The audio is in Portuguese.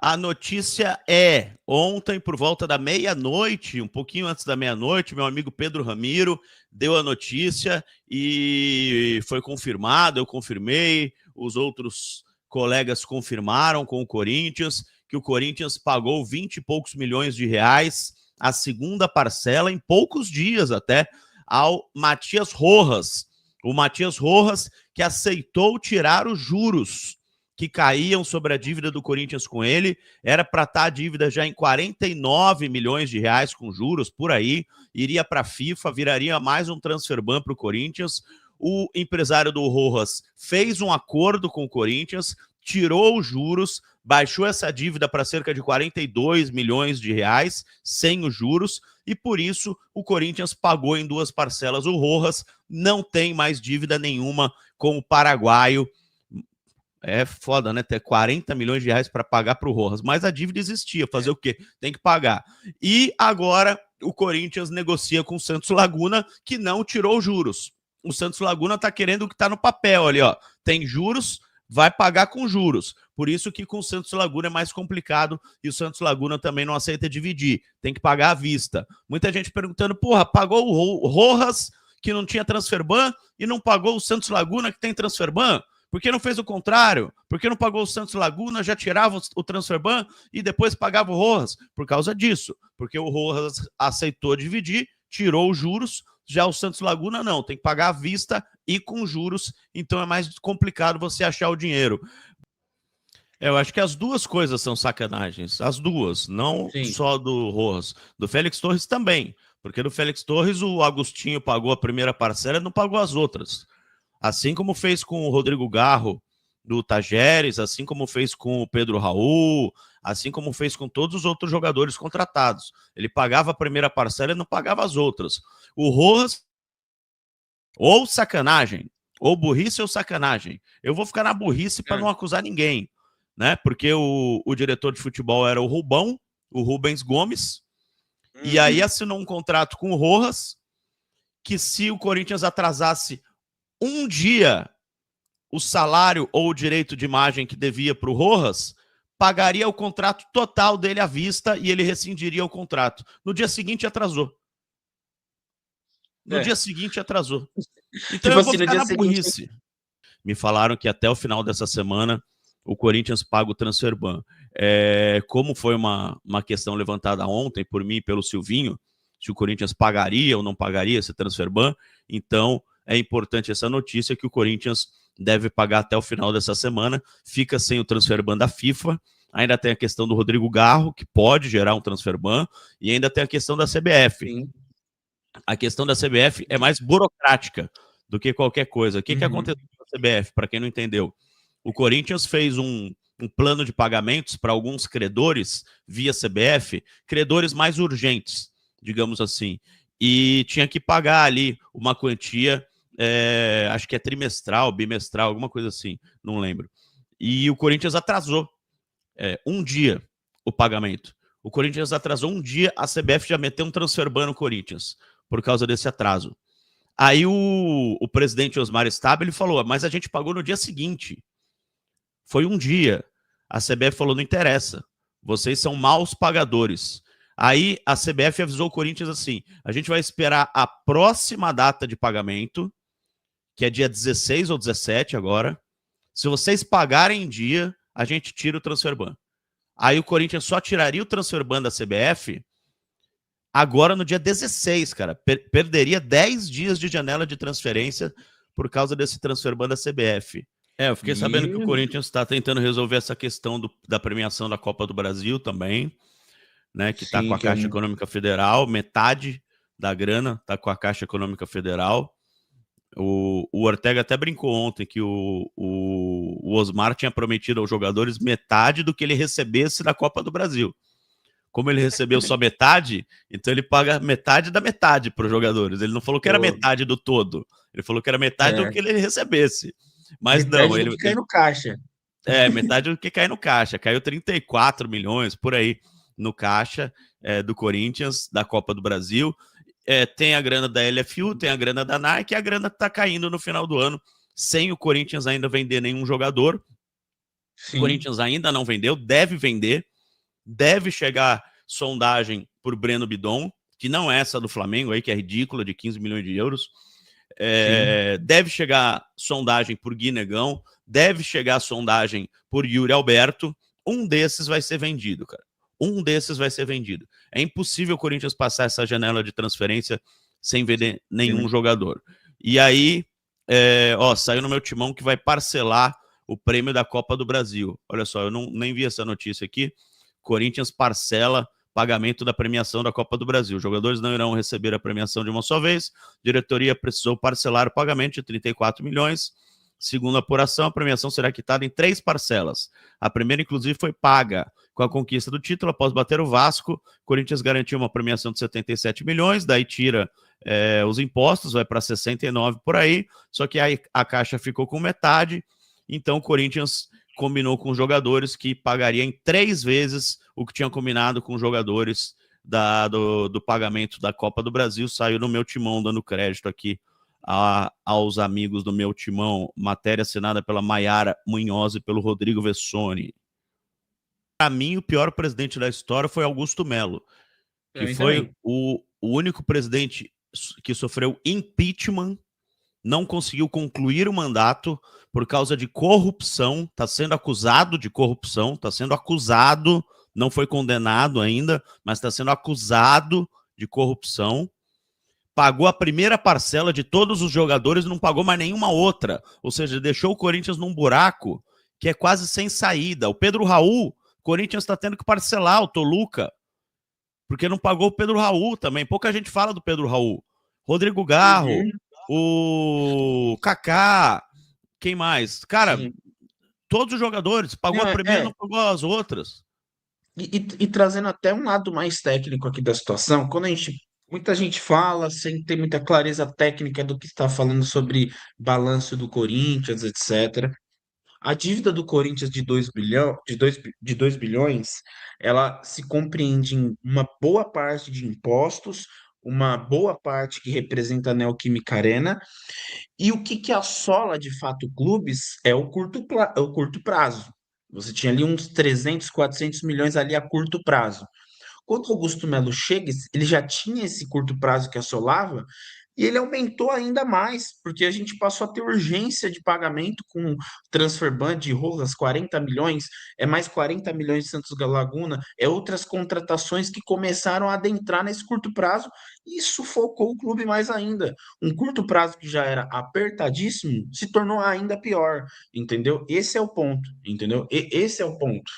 A notícia é, ontem, por volta da meia-noite, um pouquinho antes da meia-noite, meu amigo Pedro Ramiro deu a notícia e foi confirmado, eu confirmei, os outros colegas confirmaram com o Corinthians, que o Corinthians pagou 20 e poucos milhões de reais, a segunda parcela, em poucos dias até, ao Matias Rojas. O Matias Rojas que aceitou tirar os juros que caíam sobre a dívida do Corinthians com ele, era para estar a dívida já em 49 milhões de reais com juros, por aí, iria para a FIFA, viraria mais um transfer ban para o Corinthians. O empresário do Rojas fez um acordo com o Corinthians, tirou os juros, baixou essa dívida para cerca de 42 milhões de reais, sem os juros, e por isso o Corinthians pagou em duas parcelas. O Rojas não tem mais dívida nenhuma com o paraguaio. É foda, né? Ter 40 milhões de reais para pagar para o Rojas. Mas a dívida existia. Fazer o quê? Tem que pagar. E agora o Corinthians negocia com o Santos Laguna, que não tirou juros. O Santos Laguna está querendo o que está no papel ali, ó. Tem juros, vai pagar com juros. Por isso que com o Santos Laguna é mais complicado e o Santos Laguna também não aceita dividir. Tem que pagar à vista. Muita gente perguntando, porra, pagou o Rojas, que não tinha transfer ban, e não pagou o Santos Laguna, que tem transfer ban? Por que não fez o contrário? Por que não pagou o Santos Laguna, já tirava o transfer ban e depois pagava o Rojas? Por causa disso. Porque o Rojas aceitou dividir, tirou os juros, já o Santos Laguna não, tem que pagar à vista e com juros, então é mais complicado você achar o dinheiro. Eu acho que as duas coisas são sacanagens, as duas, não Sim. só do Rojas, do Félix Torres também, porque do Félix Torres o Agostinho pagou a primeira parcela e não pagou as outras. Assim como fez com o Rodrigo Garro do Tajeres, assim como fez com o Pedro Raul, assim como fez com todos os outros jogadores contratados. Ele pagava a primeira parcela e não pagava as outras. O Rojas, ou sacanagem, ou burrice ou sacanagem. Eu vou ficar na burrice para não acusar ninguém, né? Porque o diretor de futebol era o Rubão, o Rubens Gomes, e aí assinou um contrato com o Rojas, que se o Corinthians atrasasse um dia o salário ou o direito de imagem que devia para o Rojas, pagaria o contrato total dele à vista e ele rescindiria o contrato. No dia seguinte atrasou. No dia seguinte atrasou. Então Tipo eu vou assim, no ficar dia na seguinte. burrice. Me falaram que até o final dessa semana o Corinthians paga o transfer ban. Como foi uma questão levantada ontem por mim e pelo Silvinho, se o Corinthians pagaria ou não pagaria esse transfer ban, então é importante essa notícia que o Corinthians deve pagar até o final dessa semana, fica sem o transfer ban da FIFA, ainda tem a questão do Rodrigo Garro, que pode gerar um transfer ban, e ainda tem a questão da CBF. Sim. A questão da CBF é mais burocrática do que qualquer coisa. O que aconteceu com a CBF, para quem não entendeu? O Corinthians fez um plano de pagamentos para alguns credores via CBF, credores mais urgentes, digamos assim, e tinha que pagar ali uma quantia, acho que é trimestral, bimestral, alguma coisa assim, não lembro. E o Corinthians atrasou um dia o pagamento. O Corinthians atrasou um dia, a CBF já meteu um transfer ban no Corinthians por causa desse atraso. Aí o presidente Osmar Stabile falou, mas a gente pagou no dia seguinte. Foi um dia. A CBF falou, não interessa. Vocês são maus pagadores. Aí a CBF avisou o Corinthians assim, a gente vai esperar a próxima data de pagamento, que é dia 16 ou 17 agora. Se vocês pagarem em dia, a gente tira o transfer ban. Aí o Corinthians só tiraria o transfer ban da CBF agora no dia 16, cara. Perderia 10 dias de janela de transferência por causa desse transfer ban da CBF. Eu fiquei sabendo que o Corinthians está tentando resolver essa questão da premiação da Copa do Brasil também, né? Que está com a Caixa Econômica Federal, metade da grana está com a Caixa Econômica Federal. O Ortega até brincou ontem que o Osmar tinha prometido aos jogadores metade do que ele recebesse da Copa do Brasil. Como ele recebeu só metade, então ele paga metade da metade para os jogadores. Ele não falou que era metade do todo. Ele falou que era metade do que ele recebesse. Mas metade não, do que cai no caixa. Metade do que cai no caixa. Caiu 34 milhões por aí no caixa do Corinthians, da Copa do Brasil. Tem a grana da LFU, tem a grana da Nike, e a grana está caindo no final do ano, sem o Corinthians ainda vender nenhum jogador. O Sim. Corinthians ainda não vendeu, deve vender, deve chegar sondagem por Breno Bidon, que não é essa do Flamengo aí, que é ridícula, de 15 milhões de euros. Sim. Deve chegar sondagem por Gui Negão, deve chegar sondagem por Yuri Alberto. Um desses vai ser vendido, cara. Um desses vai ser vendido. É impossível o Corinthians passar essa janela de transferência sem vender nenhum jogador. E aí, saiu no meu timão que vai parcelar o prêmio da Copa do Brasil. Olha só, eu nem vi essa notícia aqui. Corinthians parcela pagamento da premiação da Copa do Brasil. Os jogadores não irão receber a premiação de uma só vez. A diretoria precisou parcelar o pagamento de 34 milhões. Segundo a apuração, a premiação será quitada em 3 parcelas. A primeira, inclusive, foi paga com a conquista do título após bater o Vasco. O Corinthians garantiu uma premiação de 77 milhões, daí tira os impostos, vai para 69 por aí, só que aí a Caixa ficou com metade, então o Corinthians combinou com os jogadores que pagaria em 3 vezes o que tinha combinado com os jogadores do pagamento da Copa do Brasil. Saiu no meu timão, dando crédito aqui aos amigos do meu timão, matéria assinada pela Maiara Munhoz e pelo Rodrigo Vessoni. Para mim, o pior presidente da história foi Augusto Melo, que foi o único presidente que sofreu impeachment, não conseguiu concluir o mandato por causa de corrupção, está sendo acusado de corrupção, está sendo acusado, não foi condenado ainda, mas está sendo acusado de corrupção. Pagou a primeira parcela de todos os jogadores, não pagou mais nenhuma outra. Ou seja, deixou o Corinthians num buraco que é quase sem saída. O Pedro Raul, o Corinthians está tendo que parcelar o Toluca, porque não pagou o Pedro Raul também. Pouca gente fala do Pedro Raul. Rodrigo Garro, o Kaká, quem mais? Cara, sim, todos os jogadores, pagou a primeira, não pagou as outras. E trazendo até um lado mais técnico aqui da situação, muita gente fala sem ter muita clareza técnica do que está falando sobre balanço do Corinthians, etc. A dívida do Corinthians de 2 bilhões, ela se compreende em uma boa parte de impostos, uma boa parte que representa a Neoquímica Arena, e o que assola de fato clubes é é o curto prazo. Você tinha ali uns 300, 400 milhões ali a curto prazo. Quando o Augusto Melo chega, ele já tinha esse curto prazo que assolava, e ele aumentou ainda mais, porque a gente passou a ter urgência de pagamento com transfer ban de Rojas, 40 milhões, é mais 40 milhões de Santos Laguna, é outras contratações que começaram a adentrar nesse curto prazo e sufocou o clube mais ainda. Um curto prazo que já era apertadíssimo se tornou ainda pior, entendeu? Esse é o ponto, entendeu? Esse é o ponto.